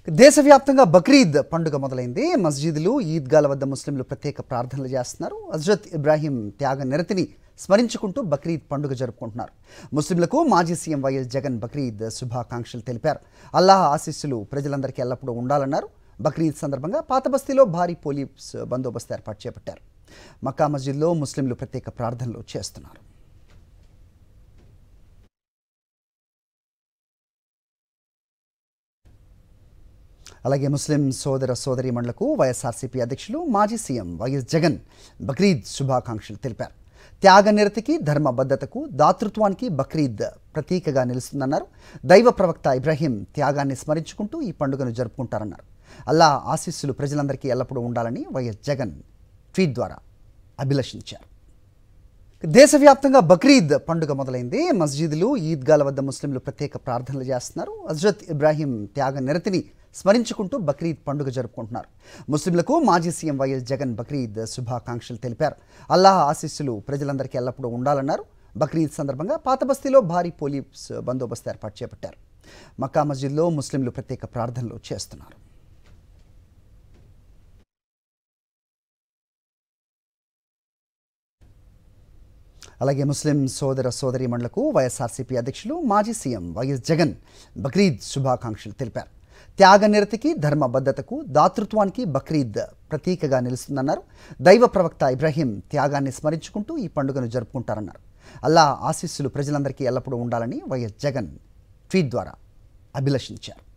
దేశవ్యాప్తంగా బక్రీద్ పండుగ మొదలైంది. మస్జిదులు, ఈద్గాల వద్ద ముస్లింలు ప్రత్యేక ప్రార్థనలు చేస్తున్నారు. హజ్రత్ ఇబ్రాహీం త్యాగ నిరతిని స్మరించుకుంటూ బక్రీద్ పండుగ జరుపుకుంటున్నారు. ముస్లింలకు మాజీ సీఎం వైఎస్ జగన్ బక్రీద్ శుభాకాంక్షలు తెలిపారు. అల్లాహ్ ఆశీస్సులు ప్రజలందరికీ ఎల్లప్పుడూ ఉండాలన్నారు. బక్రీద్ సందర్భంగా పాతబస్తీలో భారీ పోలీస్ బందోబస్తు ఏర్పాటు చేపట్టారు. మక్కా మస్జిద్లో ముస్లింలు ప్రత్యేక ప్రార్థనలు చేస్తున్నారు. అలాగే ముస్లిం సోదర సోదరీమణులకు వైఎస్ఆర్సీపీ అధ్యక్షులు మాజీ సీఎం వైఎస్ జగన్ బక్రీద్ శుభాకాంక్షలు తెలిపారు. త్యాగనిరతికి, ధర్మబద్ధతకు, దాతృత్వానికి బక్రీద్ ప్రతీకగా నిలుస్తుందన్నారు. దైవ ప్రవక్త ఇబ్రాహీం త్యాగాన్ని స్మరించుకుంటూ ఈ పండుగను జరుపుకుంటారన్నారు. అల్లాహ్ ఆశీస్సులు ప్రజలందరికీ ఎల్లప్పుడూ ఉండాలని వైఎస్ జగన్ ట్వీట్ ద్వారా అభిలషించారు. దేశవ్యాప్తంగా బక్రీద్ పండుగ మొదలైంది. మస్జిదులు, ఈద్గాల వద్ద ముస్లింలు ప్రత్యేక ప్రార్థనలు చేస్తున్నారు. హజ్రత్ ఇబ్రాహీం త్యాగ నిరతిని స్మరించుకుంటూ బక్రీద్ పండుగ జరుపుకుంటున్నారు. ముస్లింలకు మాజీ సీఎం వైఎస్ జగన్ బక్రీద్ శుభాకాంక్షలు తెలిపారు. అల్లాహ్ ఆశీస్సులు ప్రజలందరికీ ఎల్లప్పుడూ ఉండాలన్నారు. బక్రీద్ సందర్భంగా పాతబస్తీలో భారీ పోలీస్ బందోబస్తు ఏర్పాటు చేపట్టారు. మక్కా మస్జిద్లో ముస్లింలు ప్రత్యేక ప్రార్థనలు చేస్తున్నారు. అలాగే ముస్లిం సోదర సోదరీమణులకు వైఎస్ఆర్సీపీ అధ్యక్షులు మాజీ సీఎం వైఎస్ జగన్ బక్రీద్ శుభాకాంక్షలు తెలిపారు. త్యాగనిరతికి, ధర్మబద్ధతకు, దాతృత్వానికి బక్రీద్ ప్రతీకగా నిలుస్తుందన్నారు. దైవ ప్రవక్త ఇబ్రాహీం త్యాగాన్ని స్మరించుకుంటూ ఈ పండుగను జరుపుకుంటారన్నారు. అల్లాహ్ ఆశీస్సులు ప్రజలందరికీ ఎల్లప్పుడూ ఉండాలని వైఎస్ జగన్ ట్వీట్ ద్వారా అభిలషించారు.